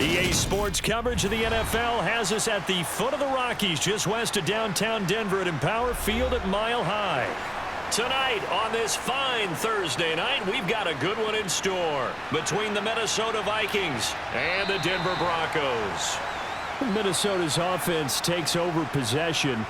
EA Sports coverage of the NFL has us at the foot of the Rockies, just west of downtown Denver at Empower Field at Mile High. Tonight, on this fine Thursday night, we've got a good one in store between the Minnesota Vikings and the Denver Broncos. Minnesota's offense takes over possession.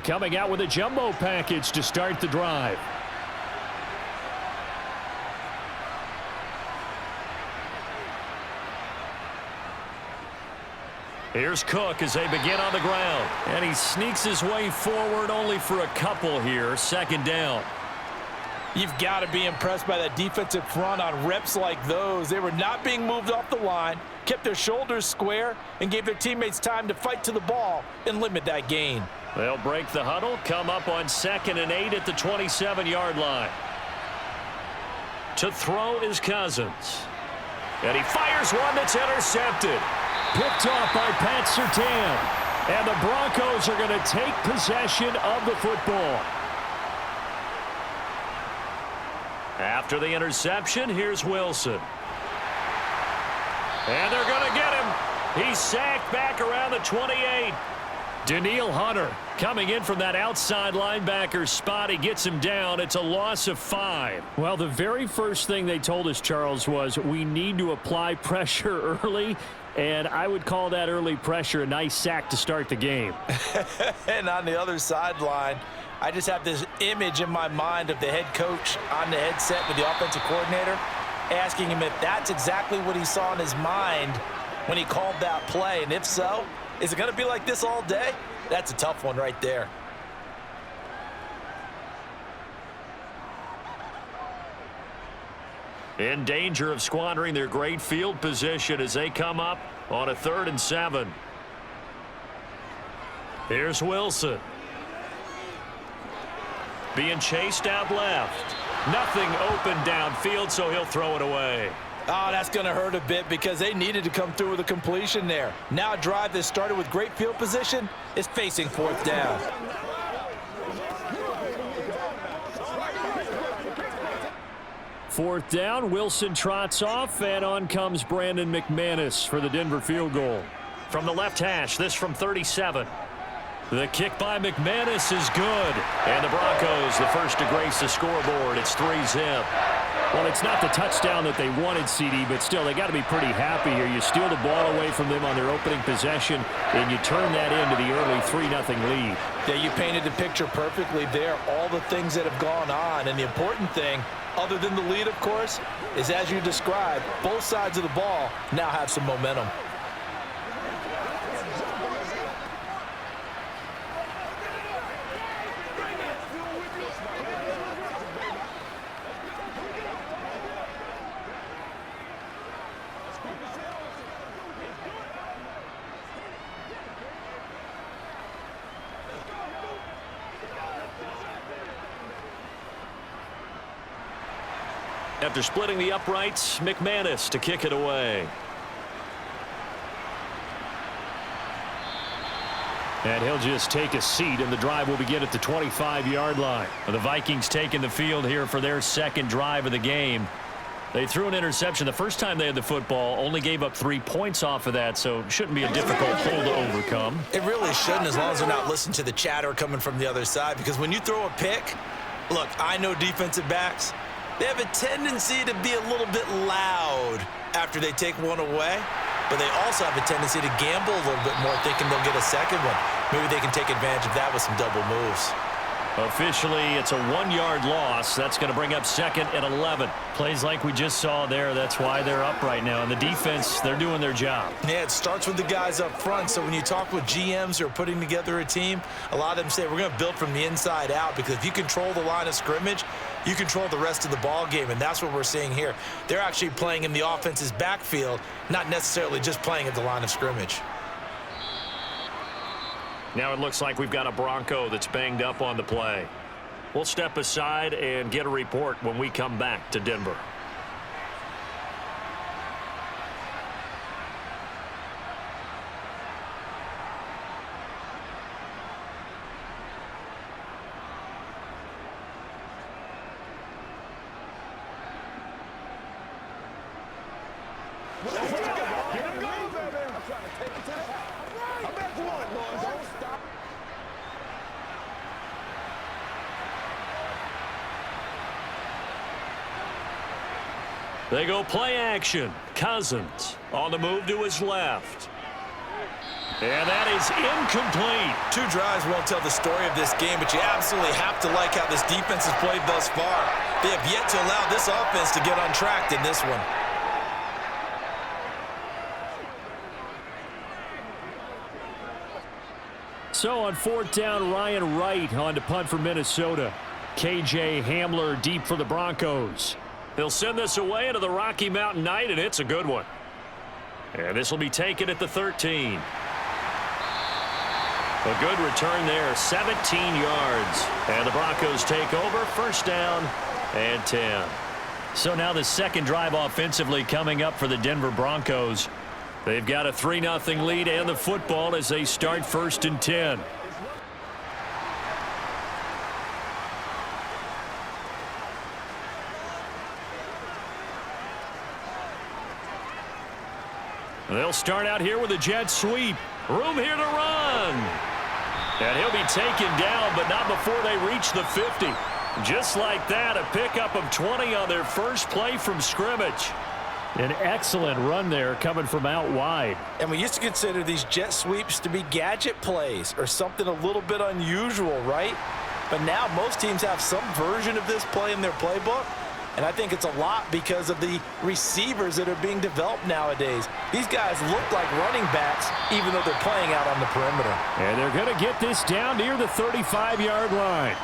Coming out with a jumbo package to start the drive. Here's Cook as they begin on the ground. And he sneaks his way forward only for a couple here. Second down. You've got to be impressed by that defensive front on reps like those. They were not being moved off the line, kept their shoulders square, and gave their teammates time to fight to the ball and limit that gain. They'll break the huddle, come up on 2nd and 8 at the 27-yard line. To throw is Cousins. And he fires one that's intercepted. Picked off by Pat Surtain. And the Broncos are going to take possession of the football. After the interception, here's Wilson. And they're going to get him. He's sacked back around the 28. Danielle Hunter coming in from that outside linebacker spot. He gets him down. It's a loss of 5. Well, the very first thing they told us, Charles, was we need to apply pressure early. And I would call that early pressure a nice sack to start the game. And on the other sideline, I just have this image in my mind of the head coach on the headset with the offensive coordinator asking him if that's exactly what he saw in his mind when he called that play. And if so, is it going to be like this all day? That's a tough one right there. In danger of squandering their great field position as they come up on a 3rd and 7. Here's Wilson. Being chased out left. Nothing open downfield, so he'll throw it away. Oh, that's going to hurt a bit because they needed to come through with a completion there. Now a drive that started with great field position is facing 4th down. Fourth down, Wilson trots off, and on comes Brandon McManus for the Denver field goal. From the left hash, this from 37. The kick by McManus is good. And the Broncos, the first to grace the scoreboard. It's 3-zip. Well, it's not the touchdown that they wanted, CD, but still, they got to be pretty happy here. You steal the ball away from them on their opening possession, and you turn that into the early 3-0 lead. Yeah, you painted the picture perfectly there, all the things that have gone on. And the important thing, other than the lead, of course, is as you described, both sides of the ball now have some momentum. After splitting the uprights, McManus to kick it away. And he'll just take a seat, and the drive will begin at the 25-yard line. The Vikings taking the field here for their second drive of the game. They threw an interception the first time they had the football, only gave up 3 points off of that, so it shouldn't be a difficult hole to overcome. It really shouldn't, as long as they're not listening to the chatter coming from the other side, because when you throw a pick, look, I know defensive backs, they have a tendency to be a little bit loud after they take one away, but they also have a tendency to gamble a little bit more, thinking they'll get a second one. Maybe they can take advantage of that with some double moves. Officially, it's a 1-yard loss. That's going to bring up 2nd and 11. Plays like we just saw there. That's why they're up right now. And the defense, they're doing their job. Yeah, it starts with the guys up front. So when you talk with GMs who are putting together a team, a lot of them say we're going to build from the inside out, because if you control the line of scrimmage, you control the rest of the ball game, and that's what we're seeing here. They're actually playing in the offense's backfield, not necessarily just playing at the line of scrimmage. Now it looks like we've got a Bronco that's banged up on the play. We'll step aside and get a report when we come back to Denver. They go play action. Cousins on the move to his left. And that is incomplete. 2 drives won't tell the story of this game, but you absolutely have to like how this defense has played thus far. They have yet to allow this offense to get untracked in this one. So on 4th down, Ryan Wright on to punt for Minnesota. KJ Hamler deep for the Broncos. They'll send this away into the Rocky Mountain night, and it's a good one. And this will be taken at the 13. A good return there, 17 yards. And the Broncos take over, 1st down and 10. So now the second drive offensively coming up for the Denver Broncos. They've got a 3-0 lead and the football as they start 1st and 10. They'll start out here with a jet sweep. Room here to run. And he'll be taken down, but not before they reach the 50. Just like that, a pickup of 20 on their first play from scrimmage. An excellent run there coming from out wide. And we used to consider these jet sweeps to be gadget plays or something a little bit unusual, right? But now most teams have some version of this play in their playbook. And I think it's a lot because of the receivers that are being developed nowadays. These guys look like running backs even though they're playing out on the perimeter. And they're going to get this down near the 35-yard line.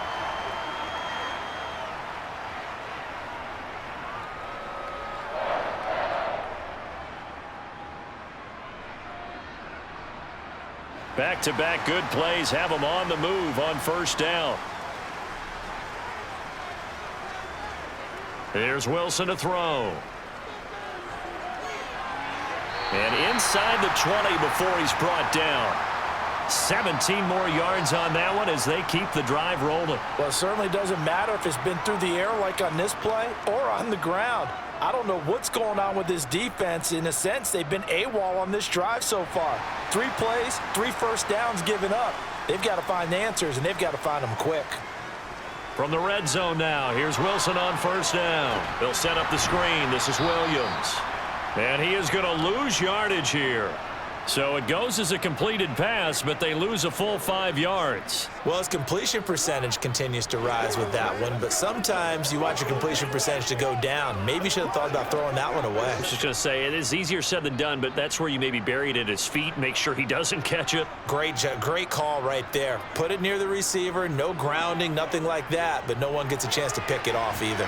Back-to-back good plays have them on the move on 1st down. Here's Wilson to throw. And inside the 20 before he's brought down. 17 more yards on that one as they keep the drive rolling. Well, it certainly doesn't matter if it's been through the air like on this play or on the ground. I don't know what's going on with this defense. In a sense, they've been AWOL on this drive so far. 3 plays, 3 1st downs given up. They've got to find answers, and they've got to find them quick. From the red zone now, here's Wilson on 1st down. They'll set up the screen. This is Williams. And he is going to lose yardage here. So it goes as a completed pass, but they lose a full 5 yards. Well, his completion percentage continues to rise with that one, but sometimes you want your completion percentage to go down. Maybe you should have thought about throwing that one away. I was just going to say, it is easier said than done, but that's where you maybe bury it at his feet, make sure he doesn't catch it. Great call right there. Put it near the receiver, no grounding, nothing like that, but no one gets a chance to pick it off either.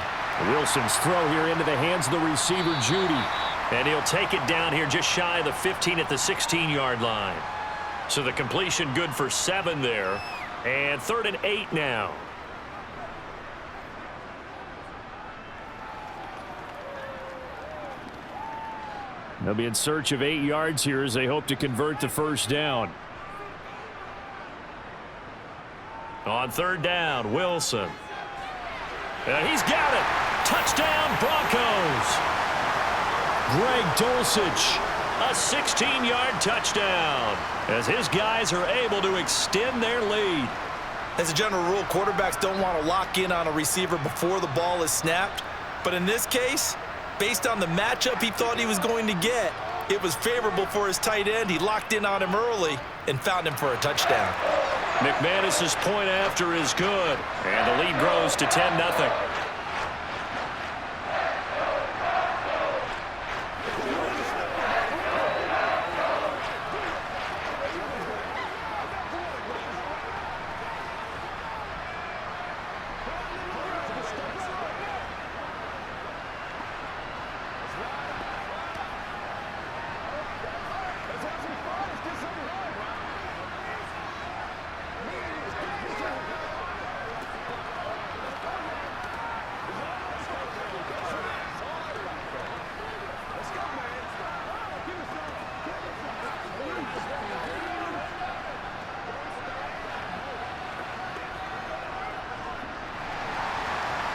Wilson's throw here into the hands of the receiver, Judy. And he'll take it down here just shy of the 15 at the 16-yard line. So the completion good for 7 there. And 3rd and 8 now. They'll be in search of 8 yards here as they hope to convert the 1st down. On 3rd down, Wilson. And he's got it. Touchdown, Broncos. Greg Dulcich, a 16-yard touchdown as his guys are able to extend their lead. As a general rule, quarterbacks don't want to lock in on a receiver before the ball is snapped. But in this case, based on the matchup he thought he was going to get, it was favorable for his tight end. He locked in on him early and found him for a touchdown. McManus's point after is good, and the lead grows to 10-0.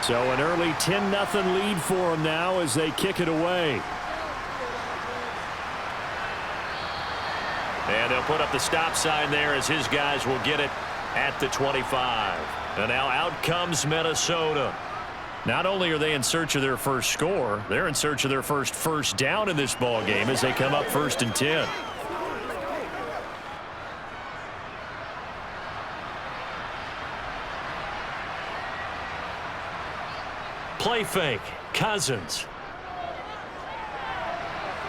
So an early 10-0 lead for them now as they kick it away. And they'll put up the stop sign there as his guys will get it at the 25. And now out comes Minnesota. Not only are they in search of their first score, they're in search of their first down in this ball game as they come up 1st and 10. Play fake. Cousins.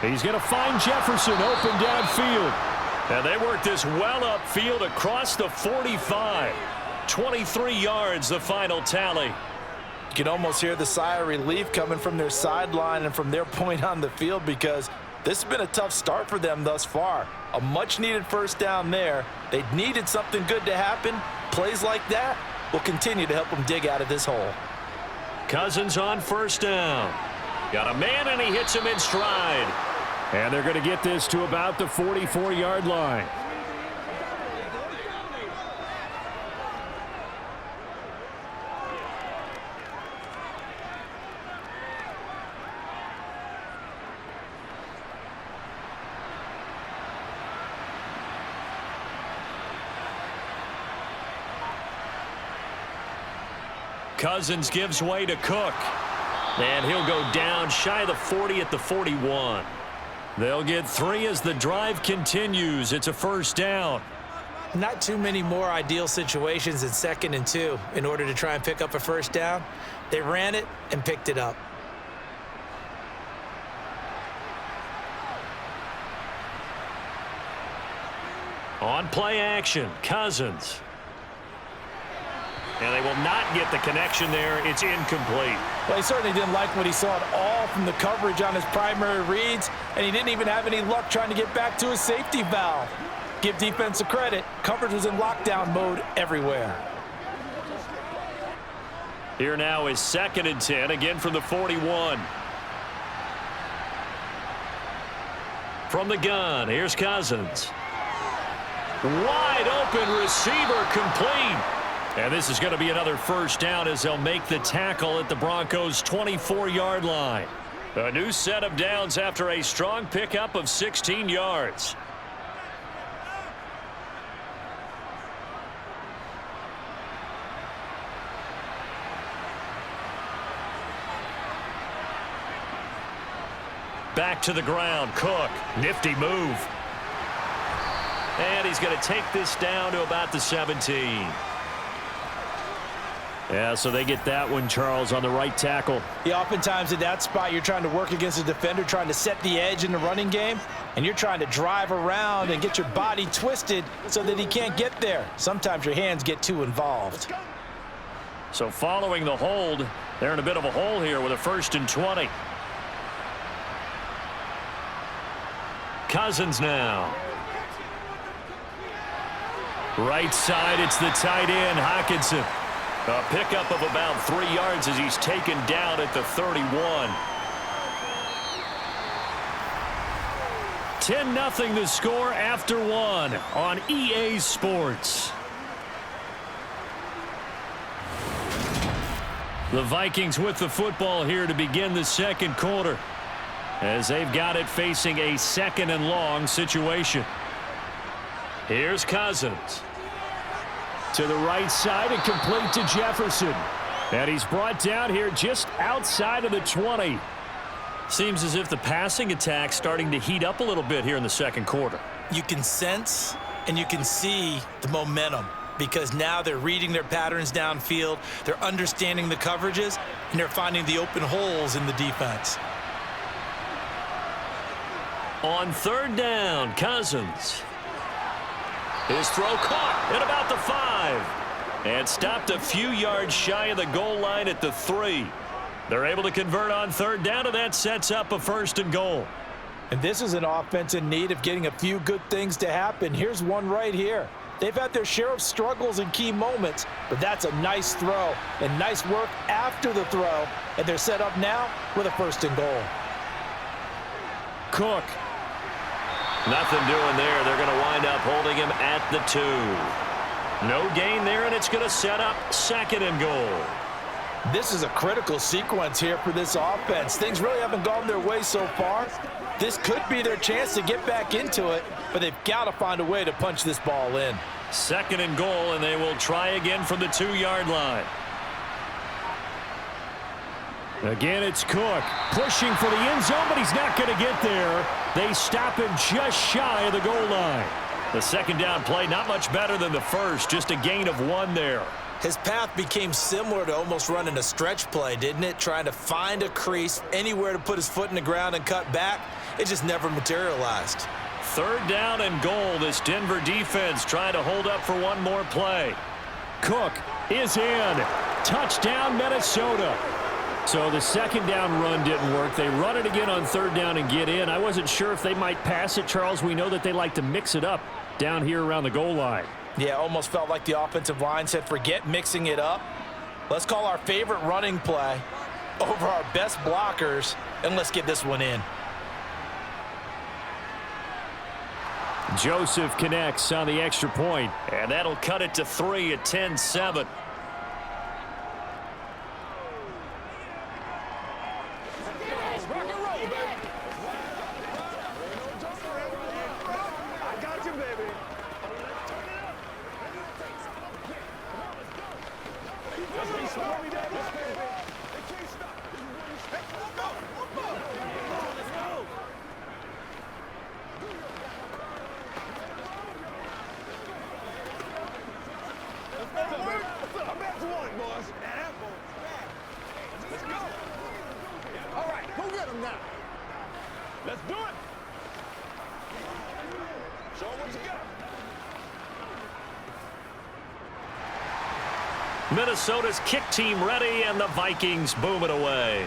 He's going to find Jefferson open downfield. And they work this well upfield across the 45. 23 yards, the final tally. You can almost hear the sigh of relief coming from their sideline and from their point on the field because this has been a tough start for them thus far. A much-needed first down there. They needed something good to happen. Plays like that will continue to help them dig out of this hole. Cousins on first down. Got a man, and he hits him in stride. And they're going to get this to about the 44-yard line. Cousins gives way to Cook. And he'll go down shy of the 40 at the 41. They'll get 3 as the drive continues. It's a first down. Not too many more ideal situations in 2nd and 2 in order to try and pick up a first down. They ran it and picked it up. On play action, Cousins. And they will not get the connection there. It's incomplete. Well, he certainly didn't like what he saw at all from the coverage on his primary reads, and he didn't even have any luck trying to get back to his safety valve. Give defense a credit. Coverage was in lockdown mode everywhere. Here now is 2nd and 10, again from the 41. From the gun, here's Cousins. Wide open receiver, complete. And this is going to be another first down as they'll make the tackle at the Broncos' 24-yard line. A new set of downs after a strong pickup of 16 yards. Back to the ground, Cook. Nifty move. And he's going to take this down to about the 17. Yeah, so they get that one, Charles, on the right tackle. Yeah, oftentimes in that spot, you're trying to work against a defender, trying to set the edge in the running game, and you're trying to drive around and get your body twisted so that he can't get there. Sometimes your hands get too involved. So following the hold, they're in a bit of a hole here with a 1st and 20. Cousins now. Right side, it's the tight end, Hockenson. A pickup of about 3 yards as he's taken down at the 31. 10-0 the score after 1 on EA Sports. The Vikings with the football here to begin the 2nd quarter as they've got it facing a 2nd and long situation. Here's Cousins. To the right side and complete to Jefferson. And he's brought down here just outside of the 20. Seems as if the passing attack's starting to heat up a little bit here in the 2nd quarter. You can sense and you can see the momentum because now they're reading their patterns downfield, they're understanding the coverages, and they're finding the open holes in the defense. On 3rd down, Cousins. His throw caught at about the 5 and stopped a few yards shy of the goal line at the 3. They're able to convert on 3rd down, and that sets up a 1st and goal. And this is an offense in need of getting a few good things to happen. Here's one right here. They've had their share of struggles in key moments, but that's a nice throw and nice work after the throw, and they're set up now with a 1st and goal. Cook. Nothing doing there. They're going to wind up holding him at the 2. No gain there, and it's going to set up 2nd and goal. This is a critical sequence here for this offense. Things really haven't gone their way so far. This could be their chance to get back into it, but they've got to find a way to punch this ball in. 2nd and goal, and they will try again from the 2-yard line. Again, it's Cook pushing for the end zone, but he's not going to get there. They stop him just shy of the goal line. The 2nd down play, not much better than the first, just a gain of 1 there. His path became similar to almost running a stretch play, didn't it? Trying to find a crease, anywhere to put his foot in the ground and cut back. It just never materialized. 3rd down and goal. This Denver defense trying to hold up for one more play. Cook is in. Touchdown, Minnesota. So the 2nd down run didn't work. They run it again on 3rd down and get in. I wasn't sure if they might pass it, Charles. We know that they like to mix it up down here around the goal line. Yeah, almost felt like the offensive line said, forget mixing it up. Let's call our favorite running play over our best blockers, and let's get this one in. Joseph connects on the extra point. And that'll cut it to 3 at 10-7. Let's do it. Show what you got. Minnesota's kick team ready, and the Vikings boom it away.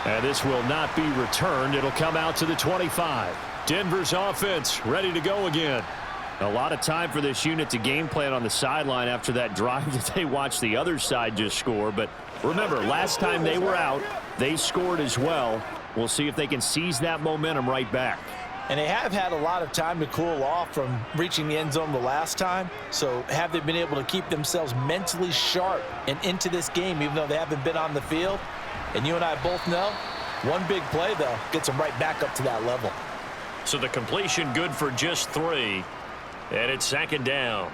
And this will not be returned. It'll come out to the 25. Denver's offense ready to go again. A lot of time for this unit to game plan on the sideline after that drive that they watched the other side just score. But remember, last time they were out, they scored as well. We'll see if they can seize that momentum right back. And they have had a lot of time to cool off from reaching the end zone the last time. So have they been able to keep themselves mentally sharp and into this game, even though they haven't been on the field? And you and I both know, one big play, though, gets them right back up to that level. So the completion good for just 3. And it's 2nd down.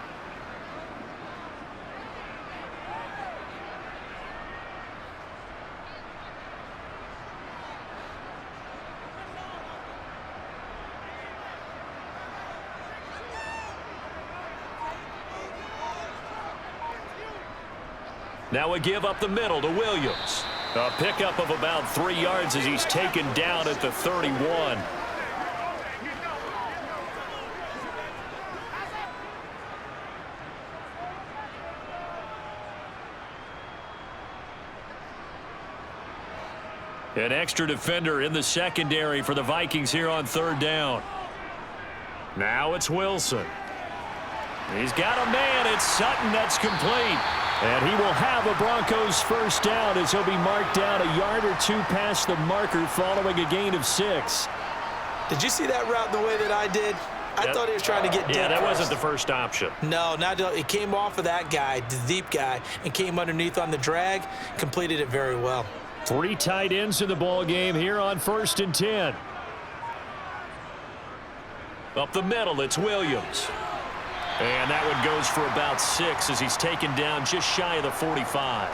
Now a give up the middle to Williams. A pickup of about 3 yards as he's taken down at the 31. An extra defender in the secondary for the Vikings here on 3rd down. Now it's Wilson. He's got a man. It's Sutton. That's complete. And he will have a Broncos 1st down as he'll be marked down a yard or 2 past the marker following a gain of 6. Did you see that route the way that I did? I thought he was trying to get deep. Yeah, that wasn't the first option. No, it came off of that guy, the deep guy, and came underneath on the drag, completed it very well. 3 tight ends in the ball game here on 1st and 10. Up the middle, it's Williams. And that one goes for about 6 as he's taken down just shy of the 45.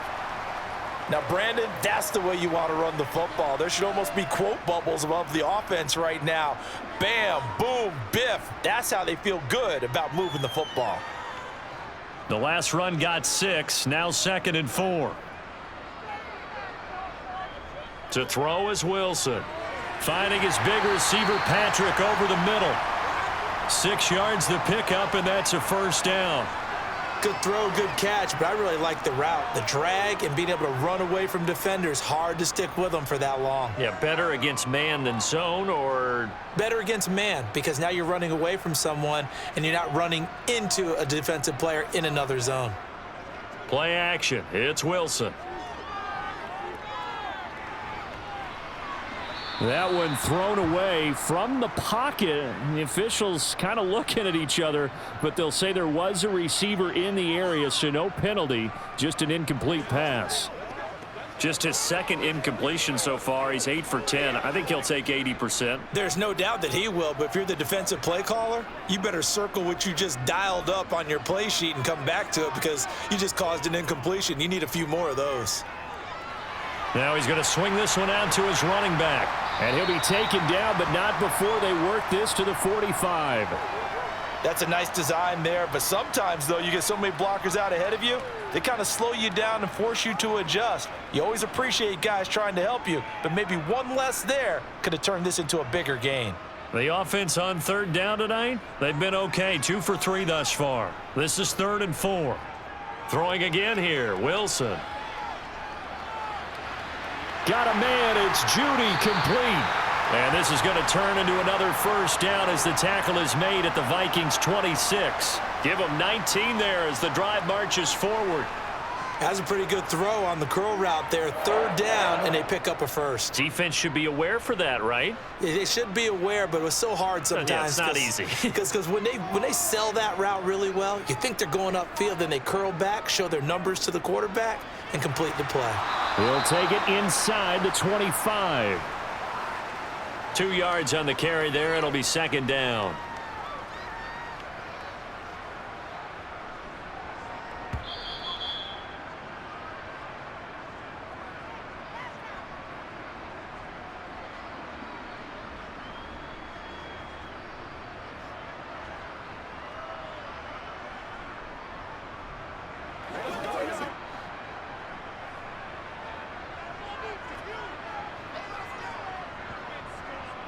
Now, Brandon, that's the way you want to run the football. There should almost be quote bubbles above the offense right now. Bam, boom, biff. That's how they feel good about moving the football. The last run got 6, now 2nd and 4. To throw is Wilson. Finding his big receiver, Patrick, over the middle. 6 yards the pickup, and that's a 1st down. Good throw, good catch, but I really like the route. The drag and being able to run away from defenders, hard to stick with them for that long. Yeah, better against man than zone, or? Better against man, because now you're running away from someone and you're not running into a defensive player in another zone. Play action. It's Wilson. That one thrown away from the pocket. The officials kind of looking at each other, but they'll say there was a receiver in the area, so no penalty, just an incomplete pass. Just his second incompletion so far. He's 8 for 10. I think he'll take 80%. There's no doubt that he will, but if you're the defensive play caller, you better circle what you just dialed up on your play sheet and come back to it because you just caused an incompletion. You need a few more of those. Now he's going to swing this one out to his running back. And he'll be taken down, but not before they work this to the 45. That's a nice design there, but sometimes, though, you get so many blockers out ahead of you, they kind of slow you down and force you to adjust. You always appreciate guys trying to help you, but maybe one less there could have turned this into a bigger gain. The offense on third down tonight, they've been okay. 2 for 3 thus far. This is 3rd and 4. Throwing again here, Wilson. Got a man, it's Judy, complete. And this is going to turn into another first down as the tackle is made at the Vikings 26. Give them 19 there as the drive marches forward. That's a pretty good throw on the curl route there. 3rd down, and they pick up a first. Defense should be aware for that, right? They should be aware, but it was so hard sometimes. Yeah, it's not easy. Because when they sell that route really well, you think they're going upfield, then they curl back, show their numbers to the quarterback, and complete the play. He'll take it inside the 25. 2 yards on the carry there. It'll be 2nd down.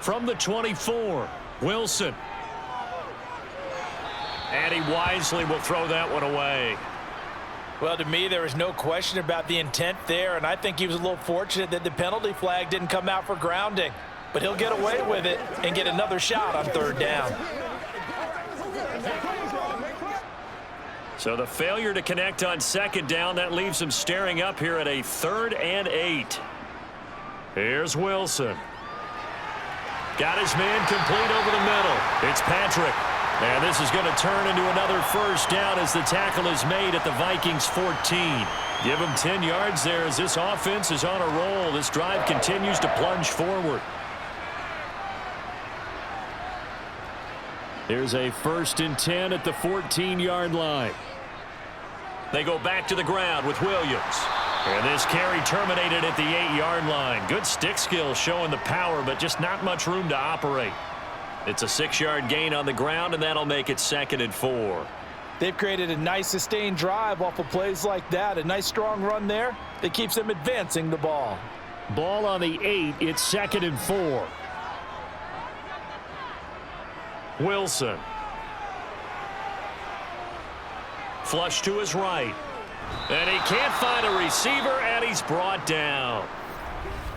From the 24, Wilson. And he wisely will throw that one away. Well, to me, there was no question about the intent there, and I think he was a little fortunate that the penalty flag didn't come out for grounding. But he'll get away with it and get another shot on 3rd down. So the failure to connect on 2nd down, that leaves him staring up here at a 3rd and 8. Here's Wilson. Got his man complete over the middle. It's Patrick. And this is going to turn into another first down as the tackle is made at the Vikings 14. Give him 10 yards there as this offense is on a roll. This drive continues to plunge forward. Here's a 1st and 10 at the 14-yard line. They go back to the ground with Williams. And this carry terminated at the 8-yard line. Good stick skill showing the power, but just not much room to operate. It's a 6-yard gain on the ground, and that'll make it 2nd and 4. They've created a nice sustained drive off of plays like that. A nice strong run there that keeps them advancing the ball. Ball on the 8. It's 2nd and 4. Wilson. Flush to his right. And he can't find a receiver, and he's brought down.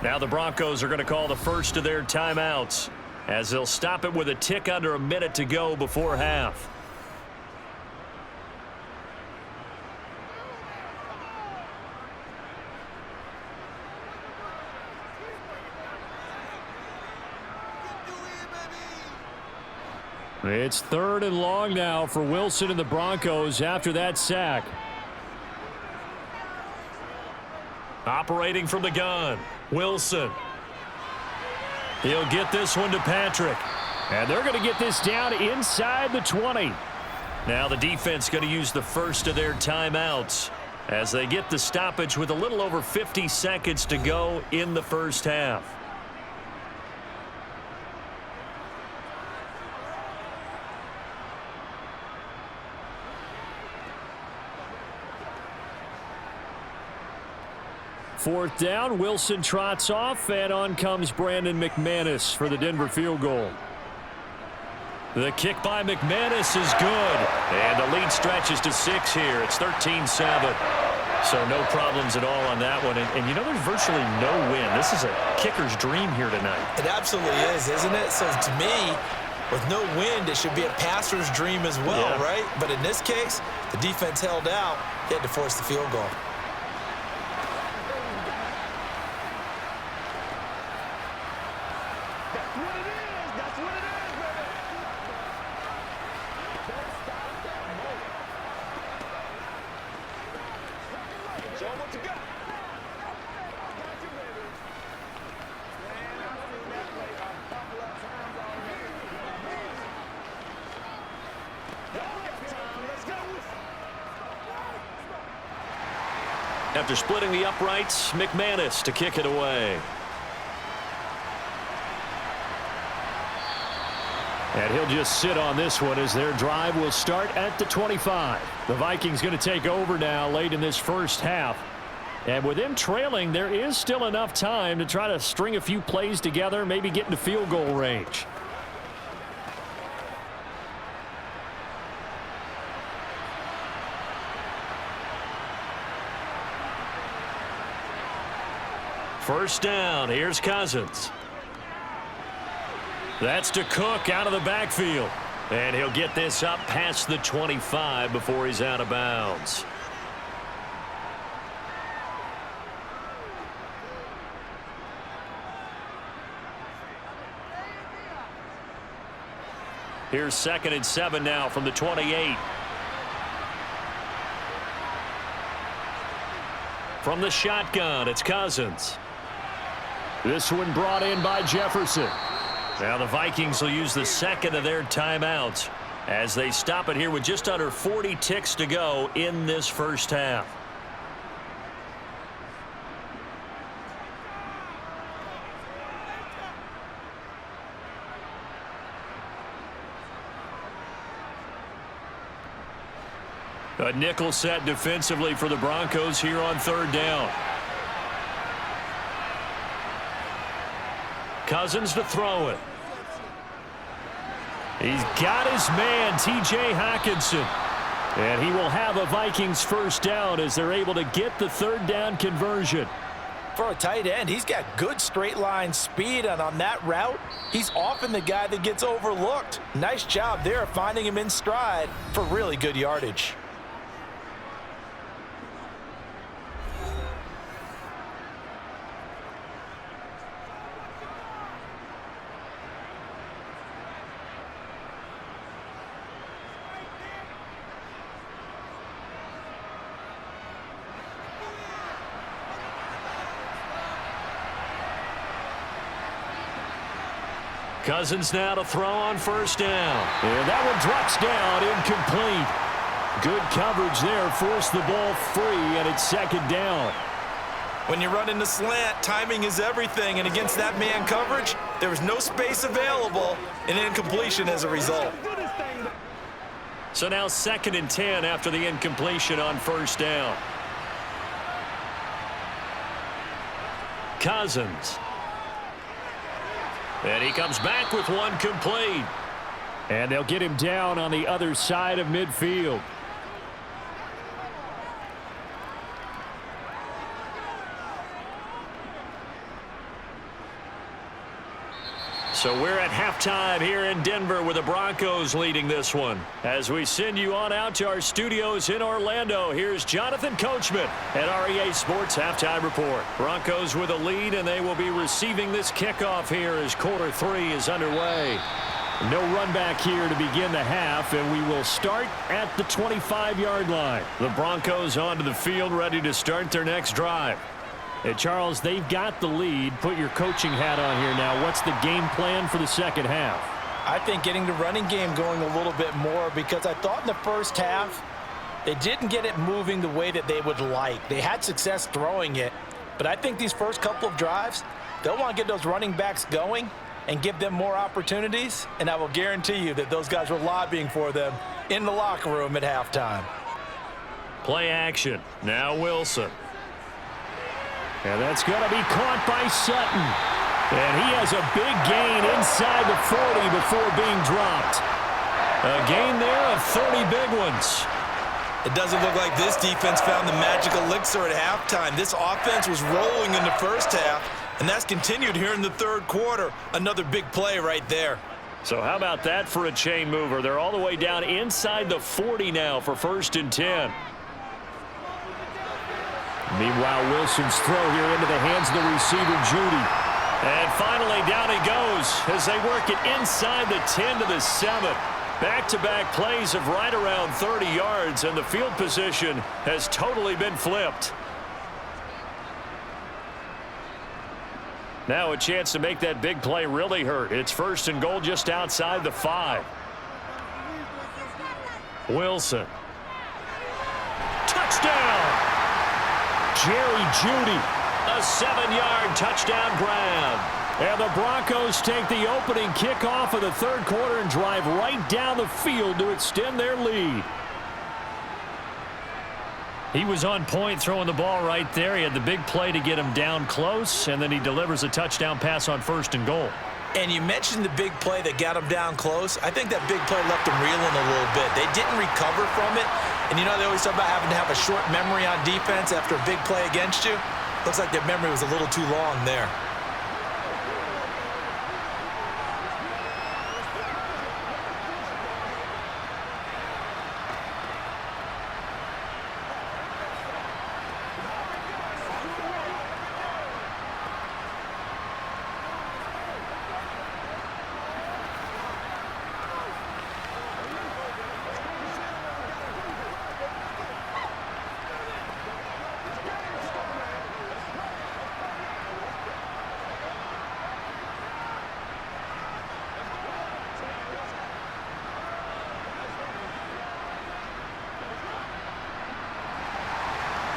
Now the Broncos are going to call the first of their timeouts as they'll stop it with a tick under a minute to go before half. It's 3rd and long now for Wilson and the Broncos after that sack. Operating from the gun, Wilson. He'll get this one to Patrick. And they're going to get this down inside the 20. Now the defense going to use the first of their timeouts as they get the stoppage with a little over 50 seconds to go in the first half. Fourth down, Wilson trots off, and on comes Brandon McManus for the Denver field goal. The kick by McManus is good, and the lead stretches to 6 here. It's 13-7. So no problems at all on that one. And you know, there's virtually no win. This is a kicker's dream here tonight. It absolutely is, isn't it? So to me, with no wind, it should be a passer's dream as well, Yeah. right? But in this case, the defense held out. They had to force the field goal. what you got? Got you, baby. Man, I've seen that play a couple of times already. Time, let's go. After splitting the uprights, McManus to kick it away. And he'll just sit on this one as their drive will start at the 25. The Vikings going to take over now late in this first half. And with them trailing, there is still enough time to try to string a few plays together, maybe get into field goal range. First down, here's Cousins. That's to Cook out of the backfield. And he'll get this up past the 25 before he's out of bounds. Here's 2nd and 7 now from the 28. From the shotgun, it's Cousins. This one brought in by Jefferson. Now the Vikings will use the second of their timeouts as they stop it here with just under 40 ticks to go in this first half. A nickel set defensively for the Broncos here on 3rd down. Cousins to throw it. He's got his man, T.J. Hockenson. And he will have a Vikings first down as they're able to get the 3rd down conversion. For a tight end, he's got good straight line speed, and on that route, he's often the guy that gets overlooked. Nice job there finding him in stride for really good yardage. Cousins now to throw on first down. And that one drops down, incomplete. Good coverage there, forced the ball free, and it's 2nd down. When you run into slant, timing is everything, and against that man coverage, there was no space available, and incompletion as a result. So now 2nd and 10 after the incompletion on first down. Cousins. And he comes back with one complete. And they'll get him down on the other side of midfield. So we're at halftime here in Denver with the Broncos leading this one. As we send you on out to our studios in Orlando, here's Jonathan Coachman at REA Sports Halftime Report. Broncos with a lead, and they will be receiving this kickoff here as quarter 3 is underway. No run back here to begin the half, and we will start at the 25-yard line. The Broncos onto the field ready to start their next drive. And Charles, they've got the lead. Put your coaching hat on here now. What's the game plan for the second half? I think getting the running game going a little bit more, because I thought in the first half they didn't get it moving the way that they would like. They had success throwing it, but I think these first couple of drives, they'll want to get those running backs going and give them more opportunities, and I will guarantee you that those guys were lobbying for them in the locker room at halftime. Play action. Now Wilson. And that's going to be caught by Sutton. And he has a big gain inside the 40 before being dropped. A gain there of 30 big ones. It doesn't look like this defense found the magic elixir at halftime. This offense was rolling in the first half, and that's continued here in the third quarter. Another big play right there. So how about that for a chain mover? They're all the way down inside the 40 now for 1st and 10. Meanwhile, Wilson's throw here into the hands of the receiver, Judy. And finally, down he goes as they work it inside the 10 to the 7. Back-to-back plays of right around 30 yards, and the field position has totally been flipped. Now a chance to make that big play really hurt. It's 1st and goal just outside the 5. Wilson. Touchdown! Jerry Jeudy. A 7-yard touchdown grab. And the Broncos take the opening kickoff of the 3rd quarter and drive right down the field to extend their lead. He was on point throwing the ball right there. He had the big play to get him down close, and then he delivers a touchdown pass on 1st and goal. And you mentioned the big play that got him down close. I think that big play left him reeling a little bit. They didn't recover from it. And you know they always talk about having to have a short memory on defense after a big play against you. Looks like their memory was a little too long there.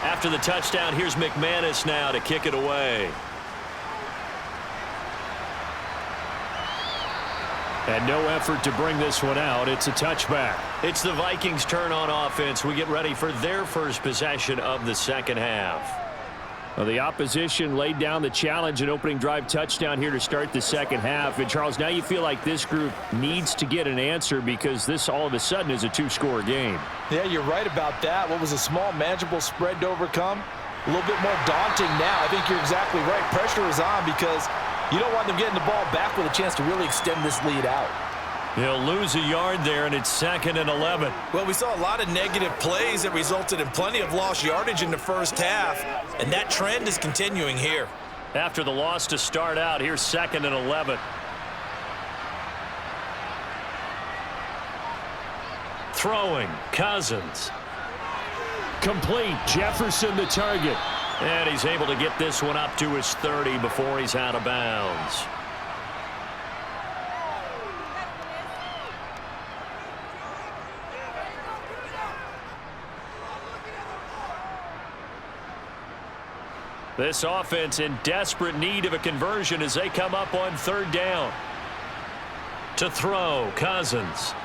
After the touchdown, here's McManus now to kick it away. And no effort to bring this one out. It's a touchback. It's the Vikings' turn on offense. We get ready for their first possession of the 2nd half. Well, the opposition laid down the challenge and opening drive touchdown here to start the 2nd half. And, Charles, now you feel like this group needs to get an answer because this all of a sudden is a 2-score game. Yeah, you're right about that. What was a small, manageable spread to overcome? A little bit more daunting now. I think you're exactly right. Pressure is on because you don't want them getting the ball back with a chance to really extend this lead out. He'll lose a yard there, and it's 2nd and 11. Well, we saw a lot of negative plays that resulted in plenty of lost yardage in the 1st half, and that trend is continuing here. After the loss to start out, here's 2nd and 11. Throwing, Cousins. Complete, Jefferson the target. And he's able to get this one up to his 30 before he's out of bounds. This offense in desperate need of a conversion as they come up on 3rd down. To throw, Cousins.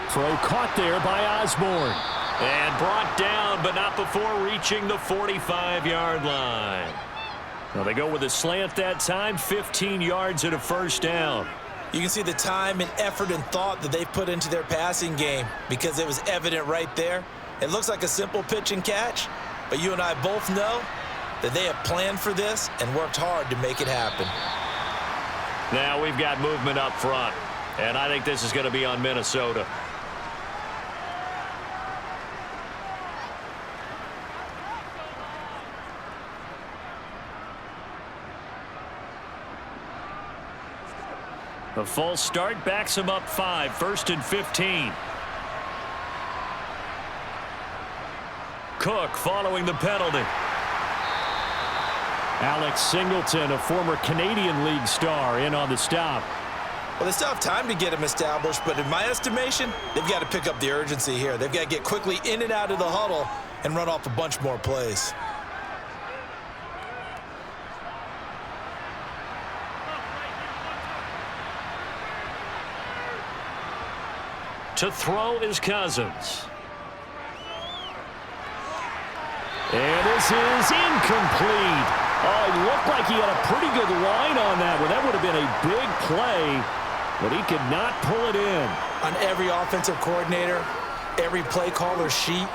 Throw caught there by Osborne. And brought down, but not before reaching the 45-yard line. Well, they go with a slant that time, 15 yards and a 1st down. You can see the time and effort and thought that they've put into their passing game because it was evident right there. It looks like a simple pitch and catch, but you and I both know that they have planned for this and worked hard to make it happen. Now we've got movement up front, and I think this is going to be on Minnesota. The false start backs him up 5, 1st and 15. Cook following the penalty. Alex Singleton, a former Canadian League star, in on the stop. Well, they still have time to get him established, but in my estimation, they've got to pick up the urgency here. They've got to get quickly in and out of the huddle and run off a bunch more plays. To throw is Cousins. And this is incomplete. Oh, it looked like he had a pretty good line on that one. That would have been a big play, but he could not pull it in. On every offensive coordinator, every play caller sheet,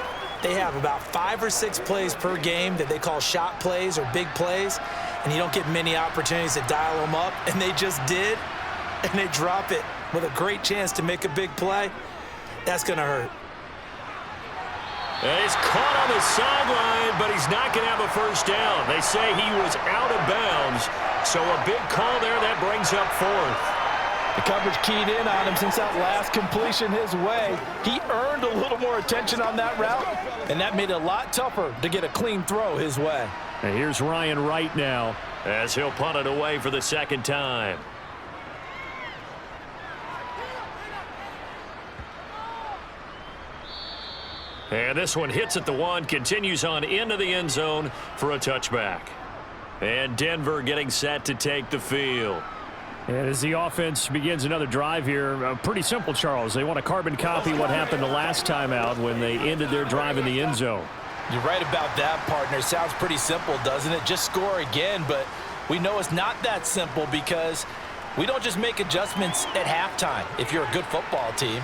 they have about 5 or 6 plays per game that they call shot plays or big plays, and you don't get many opportunities to dial them up, and they just did, and they drop it with a great chance to make a big play. That's going to hurt. And he's caught on the sideline, but he's not going to have a 1st down. They say he was out of bounds, so a big call there that brings up 4th. The coverage keyed in on him since that last completion his way. He earned a little more attention on that route, and that made it a lot tougher to get a clean throw his way. And here's Ryan Wright now. as he'll punt it away for the second time. And this one hits at the 1, continues on into the end zone for a touchback. And Denver getting set to take the field. And as the offense begins another drive here, pretty simple, Charles. They want to carbon copy what happened the last time out when they ended their drive in the end zone. You're right about that, partner. Sounds pretty simple, doesn't it? Just score again, but we know it's not that simple because we don't just make adjustments at halftime if you're a good football team.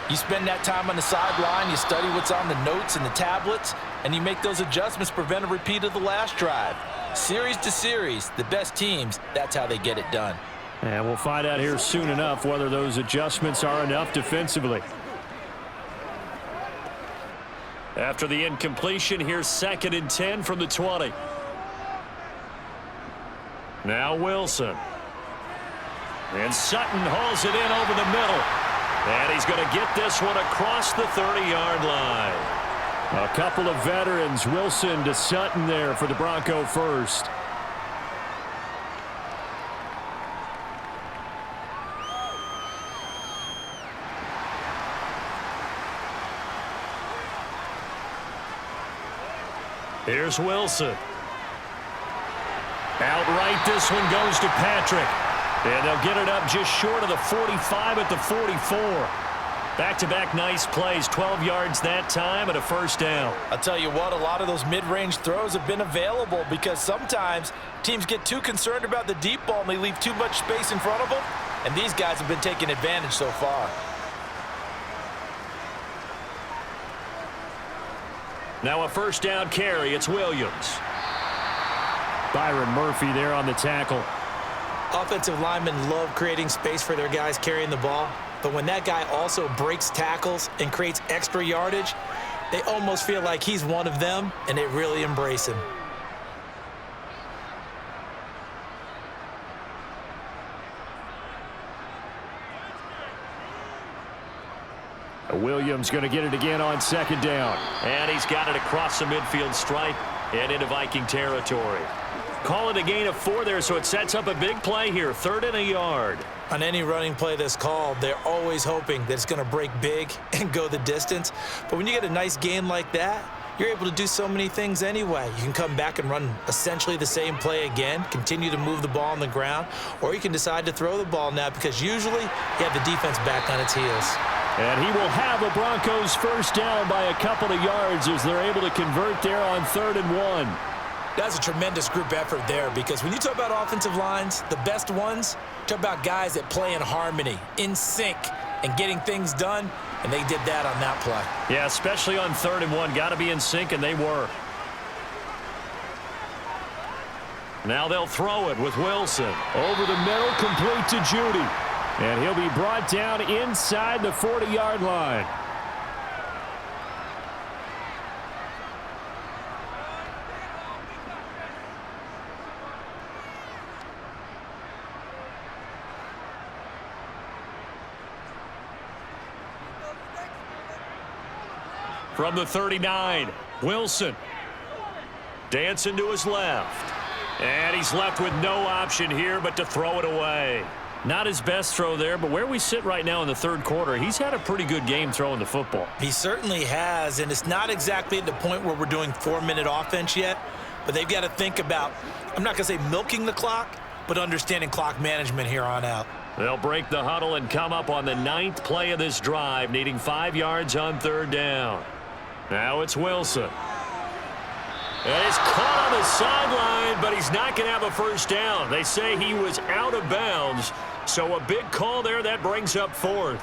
You spend that time on the sideline, you study what's on the notes and the tablets, and you make those adjustments to prevent a repeat of the last drive. Series to series, the best teams, that's how they get it done. And we'll find out here soon enough whether those adjustments are enough defensively. After the incompletion, here's 2nd and 10 from the 20. Now Wilson. And Sutton hauls it in over the middle. And he's going to get this one across the 30-yard line. A couple of veterans, Wilson to Sutton there for the Bronco first. Here's Wilson. Outright, this one goes to Patrick. And they'll get it up just short of the 45 at the 44. Back-to-back nice plays, 12 yards that time and a first down. I'll tell you what, a lot of those mid-range throws have been available because sometimes teams get too concerned about the deep ball and they leave too much space in front of them. And these guys have been taking advantage so far. Now a first down carry. It's Williams. Byron Murphy there on the tackle. Offensive linemen love creating space for their guys carrying the ball, but when that guy also breaks tackles and creates extra yardage, they almost feel like he's one of them, and they really embrace him. Williams going to get it again on 2nd down. And he's got it across the midfield stripe and into Viking territory. Call it a gain of 4 there, so it sets up a big play here. 3rd and a yard. On any running play that's called, they're always hoping that it's going to break big and go the distance. But when you get a nice gain like that, you're able to do so many things anyway. You can come back and run essentially the same play again, continue to move the ball on the ground, or you can decide to throw the ball now because usually you have the defense back on its heels. And he will have the Broncos first down by a couple of yards as they're able to convert there on 3rd and 1. That's a tremendous group effort there because when you talk about offensive lines, the best ones, talk about guys that play in harmony, in sync, and getting things done, and they did that on that play. Yeah, especially on 3rd and 1. Got to be in sync, and they were. Now they'll throw it with Wilson. Over the middle, complete to Judy. And he'll be brought down inside the 40-yard line. From the 39, Wilson. Dancing to his left. And he's left with no option here but to throw it away. Not his best throw there, but where we sit right now in the 3rd quarter, he's had a pretty good game throwing the football. He certainly has, and it's not exactly at the point where we're doing 4-minute offense yet, but they've got to think about, I'm not going to say milking the clock, but understanding clock management here on out. They'll break the huddle and come up on the 9th play of this drive, needing 5 yards on 3rd down. Now it's Wilson. And he's caught on the sideline, but he's not going to have a first down. They say he was out of bounds, so a big call there that brings up 4th.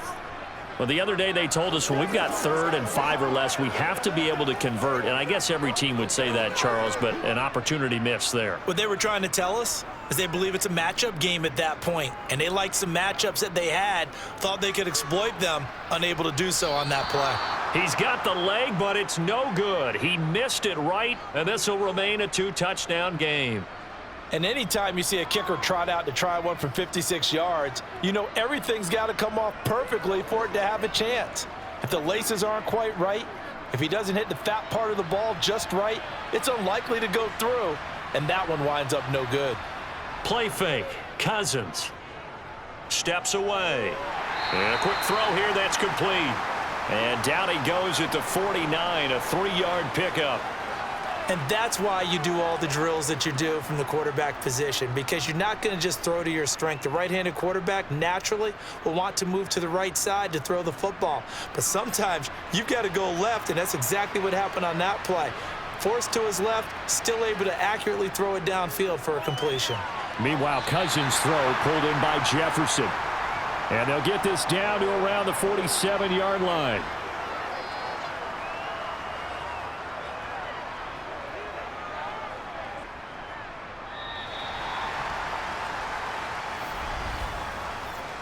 Well, the other day they told us when we've got 3rd and 5 or less, we have to be able to convert. And I guess every team would say that, Charles, but an opportunity missed there. What they were trying to tell us is they believe it's a matchup game at that point, and they liked some matchups that they had, thought they could exploit them, unable to do so on that play. He's got the leg, but it's no good. He missed it right, and this will remain a 2-touchdown game. And anytime you see a kicker trot out to try one from 56 yards, you know everything's got to come off perfectly for it to have a chance. If the laces aren't quite right, if he doesn't hit the fat part of the ball just right, it's unlikely to go through, and that one winds up no good. Play fake. Cousins. Steps away. And a quick throw here. That's complete. And down he goes at the 49. A 3-yard pickup. And that's why you do all the drills that you do from the quarterback position, because you're not going to just throw to your strength. The right-handed quarterback naturally will want to move to the right side to throw the football. But sometimes you've got to go left, and that's exactly what happened on that play. Forced to his left, still able to accurately throw it downfield for a completion. Meanwhile, Cousins' throw pulled in by Jefferson. And they'll get this down to around the 47-yard line.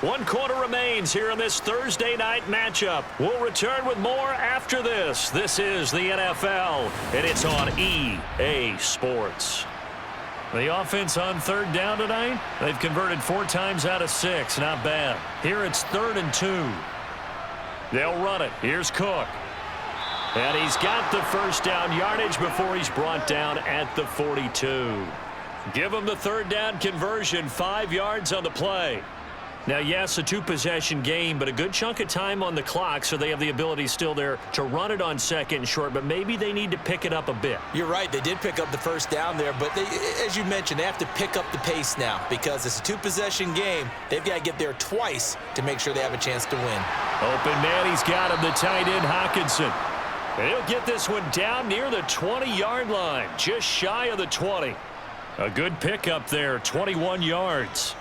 One quarter remains here in this Thursday night matchup. We'll return with more after this. This is the NFL, and it's on EA Sports. The offense on third down tonight, they've converted 4 times out of 6. Not bad. Here it's 3rd and 2. They'll run it. Here's Cook. And he's got the first down yardage before he's brought down at the 42. Give him the third down conversion, 5 yards on the play. Now, yes, a 2-possession game, but a good chunk of time on the clock, so they have the ability still there to run it on 2nd and short, but maybe they need to pick it up a bit. You're right. They did pick up the first down there, but as you mentioned, they have to pick up the pace now because it's a 2-possession game. They've got to get there twice to make sure they have a chance to win. Open man, he's got him, the tight end, Hockenson. He'll get this one down near the 20-yard line, just shy of the 20. A good pickup there, 21 yards.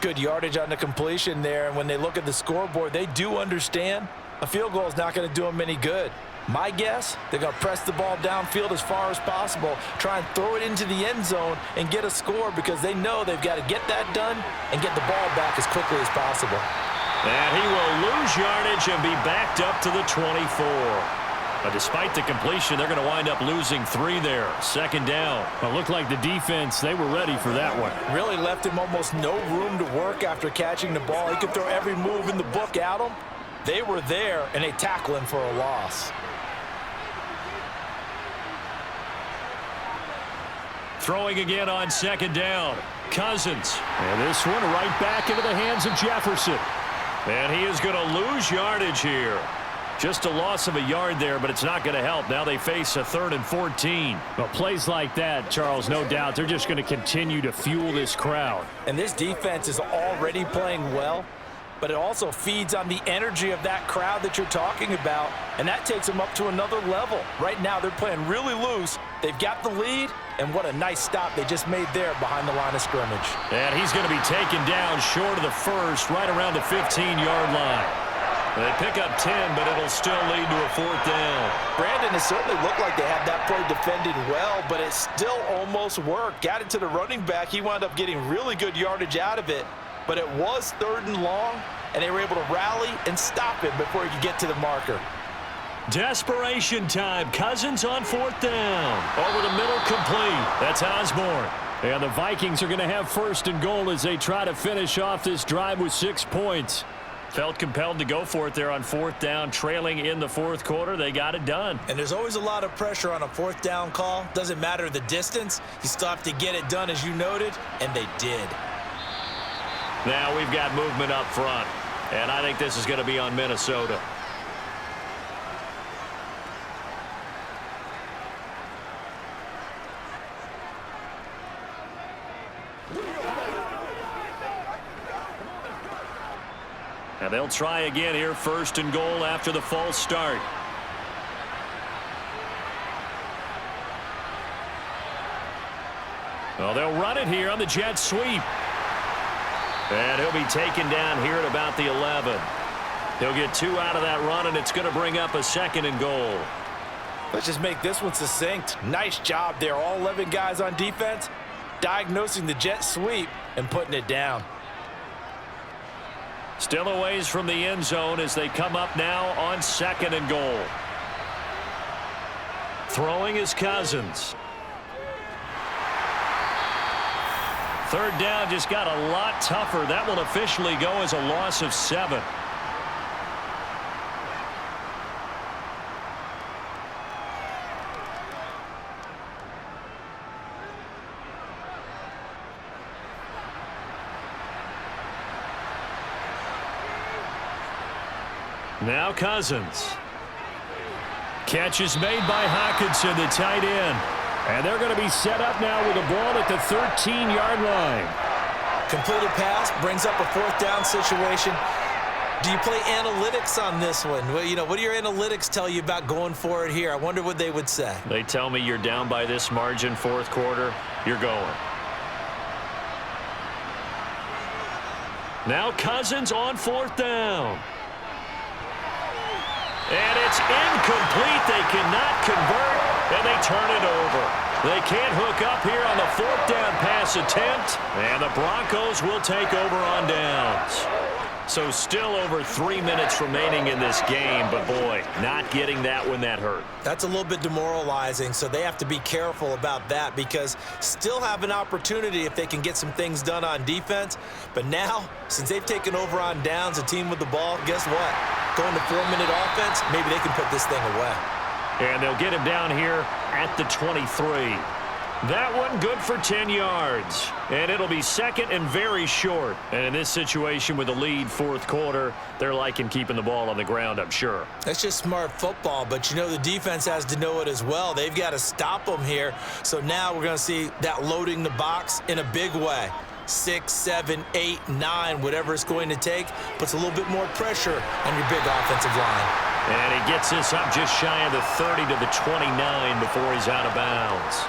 Good yardage on the completion there, and when they look at the scoreboard, they do understand a field goal is not going to do them any good. My guess, they're going to press the ball downfield as far as possible, try and throw it into the end zone and get a score because they know they've got to get that done and get the ball back as quickly as possible. And he will lose yardage and be backed up to the 24. But despite the completion, they're going to wind up losing 3 there. 2nd down. Well, it looked like the defense, they were ready for that one. Really left him almost no room to work after catching the ball. He could throw every move in the book at him. They were there, and they tackle him for a loss. Throwing again on 2nd down. Cousins. And this one right back into the hands of Jefferson. And he is going to lose yardage here. Just a loss of a yard there, but it's not going to help. Now they face a 3rd and 14. Well, plays like that, Charles, no doubt, they're just going to continue to fuel this crowd. And this defense is already playing well, but it also feeds on the energy of that crowd that you're talking about, and that takes them up to another level. Right now, they're playing really loose. They've got the lead, and what a nice stop they just made there behind the line of scrimmage. And he's going to be taken down short of the first, right around the 15-yard line. They pick up 10, but it'll still lead to a 4th down. Brandon, it certainly looked like they had that play defended well, but it still almost worked. Got it to the running back. He wound up getting really good yardage out of it, but it was 3rd and long, and they were able to rally and stop him before he could get to the marker. Desperation time. Cousins on 4th down. Over the middle, complete. That's Osborne. And the Vikings are going to have 1st and goal as they try to finish off this drive with 6 points. Felt compelled to go for it there on 4th down, trailing in the 4th quarter. They got it done. And there's always a lot of pressure on a 4th down call. Doesn't matter the distance. You still have to get it done, as you noted, and they did. Now we've got movement up front, and I think this is going to be on Minnesota. And they'll try again here, 1st and goal after the false start. Well, they'll run it here on the jet sweep. And he'll be taken down here at about the 11. He'll get 2 out of that run, and it's going to bring up a 2nd and goal. Let's just make this one succinct. Nice job there. All 11 guys on defense diagnosing the jet sweep and putting it down. Still a ways from the end zone as they come up now on 2nd and goal. Throwing is Cousins. 3rd down just got a lot tougher. That will officially go as a loss of 7. Now Cousins. Catch is made by Hockenson, the tight end. And they're going to be set up now with the ball at the 13-yard line. Completed pass brings up a fourth down situation. Do you play analytics on this one? Well, you know, what do your analytics tell you about going for it here? I wonder what they would say. They tell me you're down by this margin fourth quarter, you're going. Now Cousins on fourth down. And it's incomplete. They cannot convert, and they turn it over. They can't hook up here on the fourth down pass attempt, and the Broncos will take over on downs. So still over 3 minutes remaining in this game, but boy, not getting that when that hurt. That's a little bit demoralizing, so they have to be careful about that because still have an opportunity if they can get some things done on defense. But now, since they've taken over on downs, a team with the ball, guess what? Going to 4-minute offense, maybe they can put this thing away. And they'll get him down here at the 23. That one good for 10 yards. And it'll be second and very short. And in this situation with the lead fourth quarter, they're liking keeping the ball on the ground, I'm sure. That's just smart football, but you know the defense has to know it as well. They've got to stop them here. So now we're going to see that loading the box in a big way. 6, 7, 8, 9, whatever it's going to take, puts a little bit more pressure on your big offensive line. And he gets this up just shy of the 30 to the 29 before he's out of bounds.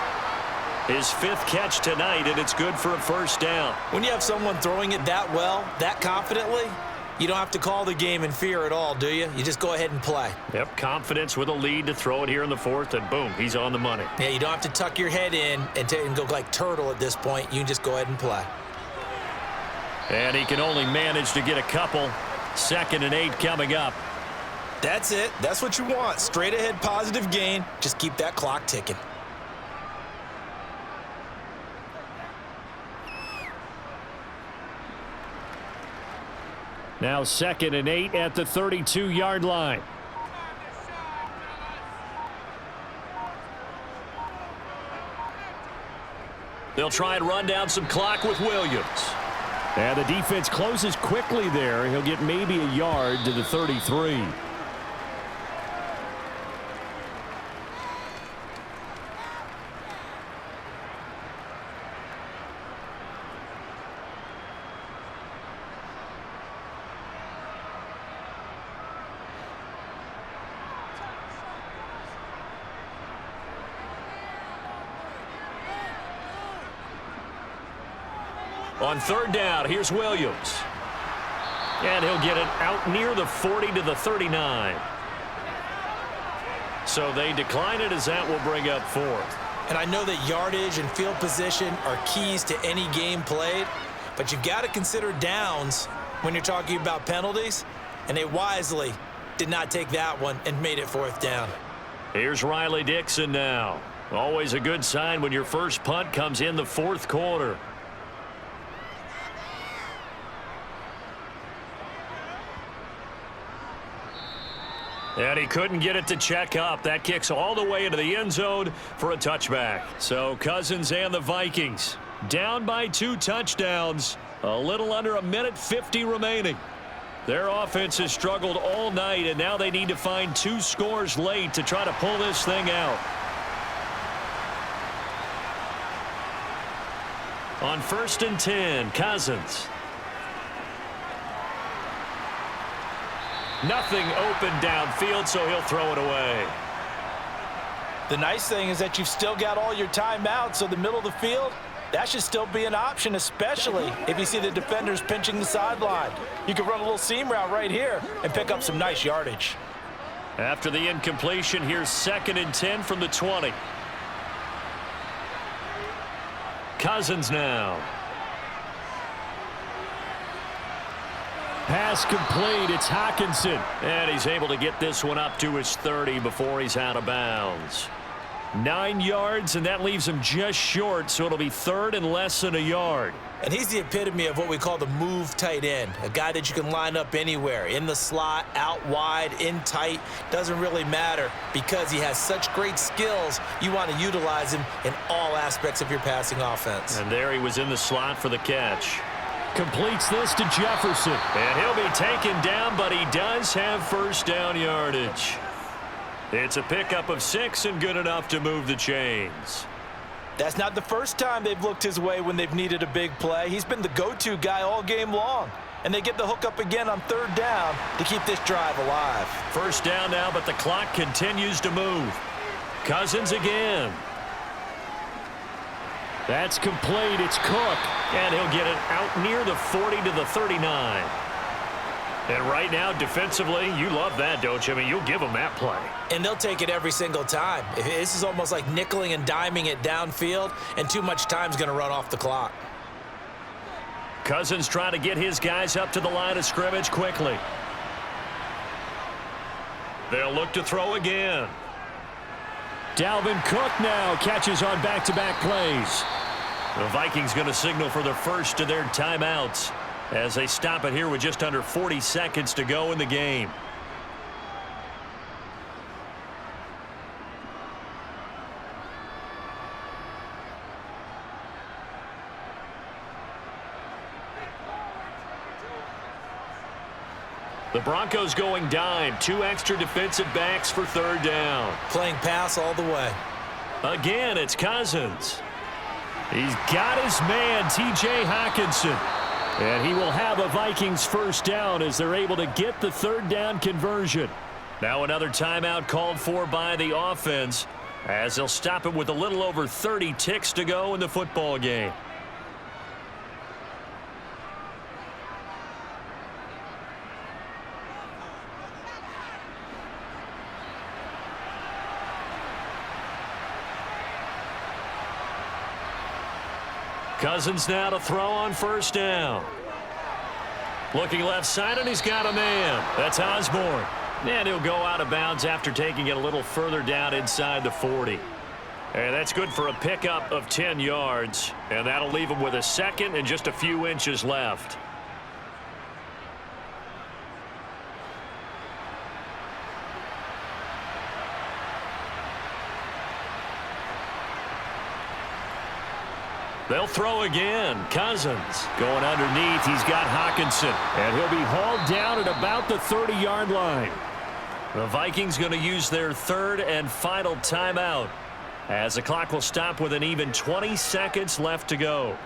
His fifth catch tonight, and it's good for a first down. When you have someone throwing it that well, that confidently, you don't have to call the game in fear at all, do you? You just go ahead and play. Yep, confidence with a lead to throw it here in the fourth, and boom, he's on the money. Yeah, you don't have to tuck your head in and go like turtle at this point. You can just go ahead and play. And he can only manage to get a couple. 2nd and 8 coming up. That's it. That's what you want. Straight ahead positive gain. Just keep that clock ticking. Now 2nd and 8 at the 32-yard line. They'll try and run down some clock with Williams. And the defense closes quickly there. He'll get maybe a yard to the 33. On third down, here's Williams. And he'll get it out near the 40 to the 39. So they decline it as that will bring up fourth. And I know that yardage and field position are keys to any game played, but you've got to consider downs when you're talking about penalties, and they wisely did not take that one and made it fourth down. Here's Riley Dixon now. Always a good sign when your first punt comes in the fourth quarter. And he couldn't get it to check up. That kicks all the way into the end zone for a touchback. So Cousins and the Vikings down by 2 touchdowns. A little under 1:50 remaining. Their offense has struggled all night, and now they need to find 2 scores late to try to pull this thing out. On 1st and 10, Cousins. Nothing open downfield, so he'll throw it away. The nice thing is that you've still got all your timeouts, so the middle of the field, that should still be an option, especially if you see the defenders pinching the sideline. You can run a little seam route right here and pick up some nice yardage. After the incompletion, here's 2nd and 10 from the 20. Cousins now. Pass complete. It's Hockenson. And he's able to get this one up to his 30 before he's out of bounds. 9 yards, and that leaves him just short, so it'll be 3rd and less than a yard. And he's the epitome of what we call the move tight end, a guy that you can line up anywhere, in the slot, out wide, in tight, doesn't really matter because he has such great skills. You want to utilize him in all aspects of your passing offense. And there he was in the slot for the catch. Completes this to Jefferson. And he'll be taken down, but he does have first down yardage. It's a pickup of 6 and good enough to move the chains. That's not the first time they've looked his way when they've needed a big play. He's been the go-to guy all game long. And they get the hook up again on 3rd down to keep this drive alive. First down now, but the clock continues to move. Cousins again. That's complete. It's Cook. And he'll get it out near the 40 to the 39. And right now, defensively, you love that, don't you? I mean, you'll give them that play. And they'll take it every single time. This is almost like nickeling and diming it downfield, and too much time's going to run off the clock. Cousins trying to get his guys up to the line of scrimmage quickly. They'll look to throw again. Dalvin Cook now catches on back-to-back plays. The Vikings going to signal for the first of their timeouts as they stop it here with just under 40 seconds to go in the game. The Broncos going dime. 2 extra defensive backs for 3rd down. Playing pass all the way. Again, it's Cousins. He's got his man, T.J. Hockenson. And he will have a Vikings first down as they're able to get the 3rd down conversion. Now another timeout called for by the offense as they'll stop it with a little over 30 ticks to go in the football game. Cousins now to throw on first down. Looking left side, and he's got a man. That's Osborne. And he'll go out of bounds after taking it a little further down inside the 40. And that's good for a pickup of 10 yards. And that'll leave him with a second and just a few inches left. They'll throw again. Cousins going underneath. He's got Hockenson. And he'll be hauled down at about the 30-yard line. The Vikings going to use their 3rd and final timeout as the clock will stop with an even 20 seconds left to go.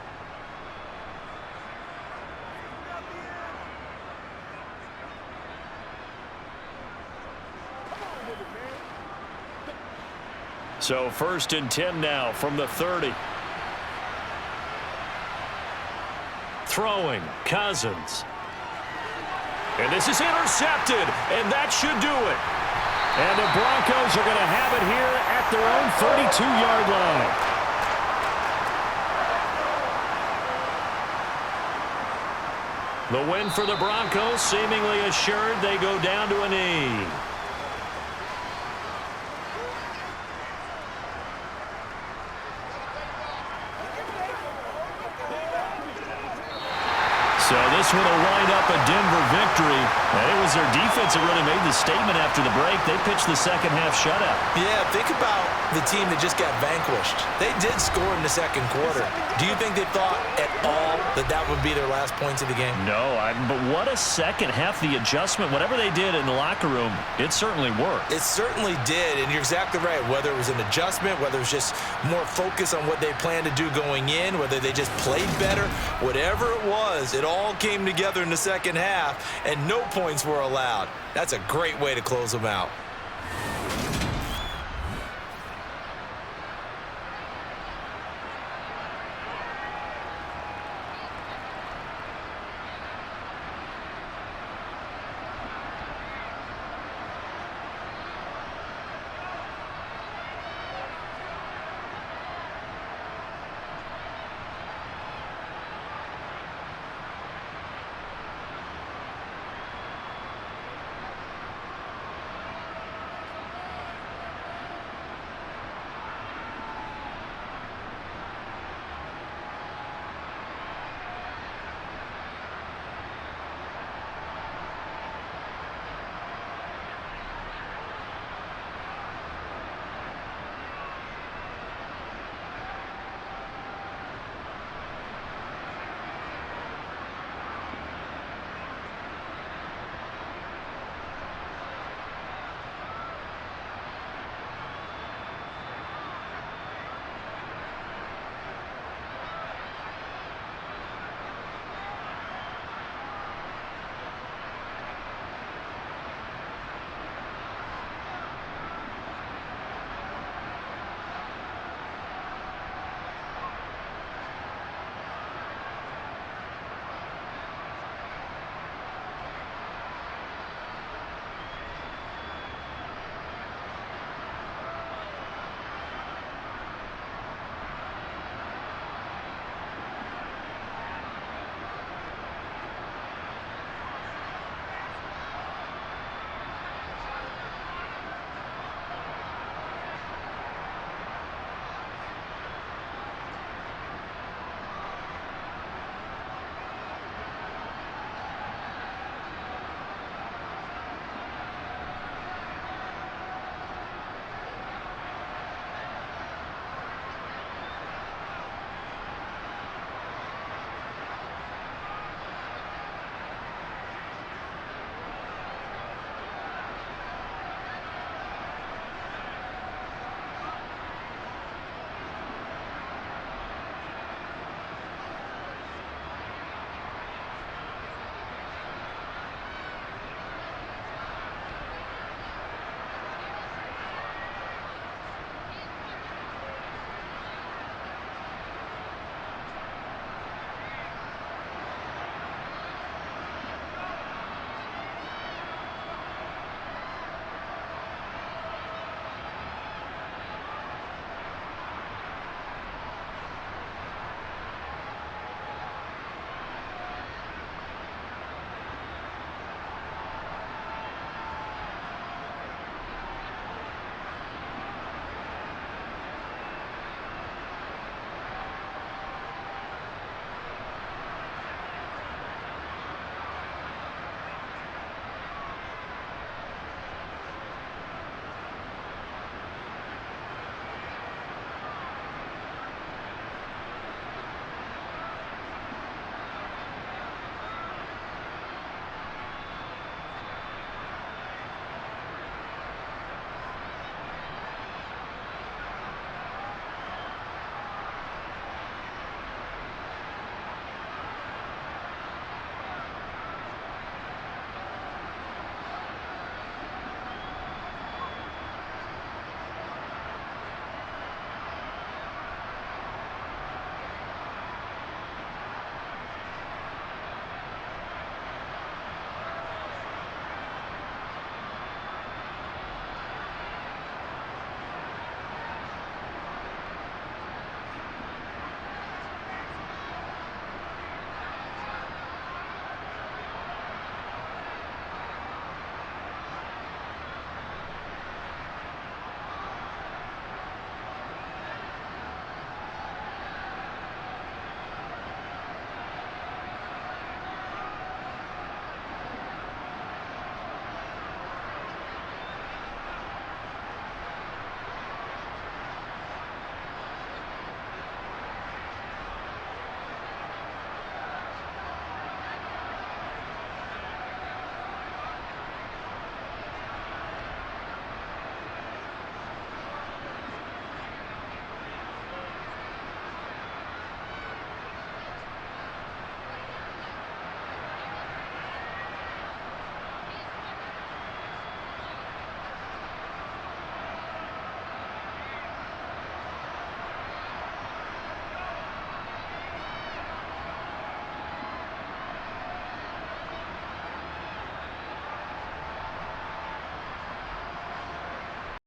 So 1st and 10 now from the 30. Throwing, Cousins. And this is intercepted, and that should do it. And the Broncos are going to have it here at their own 32-yard The line. win for the Broncos, seemingly assured. They go down to a knee. So this one will wind up a Denver victory. And it was their defense that really made the statement after the break. They pitched the second half shutout. Yeah, think about the team that just got vanquished. They did score in the 2nd quarter. Do you think they thought at all that that would be their last points of the game? No, but what a second half. The adjustment, whatever they did in the locker room, it certainly worked. It certainly did, and you're exactly right. Whether it was an adjustment, whether it was just more focus on what they planned to do going in, whether they just played better, whatever it was, it all came together in the second half, and no points were allowed. That's a great way to close them out.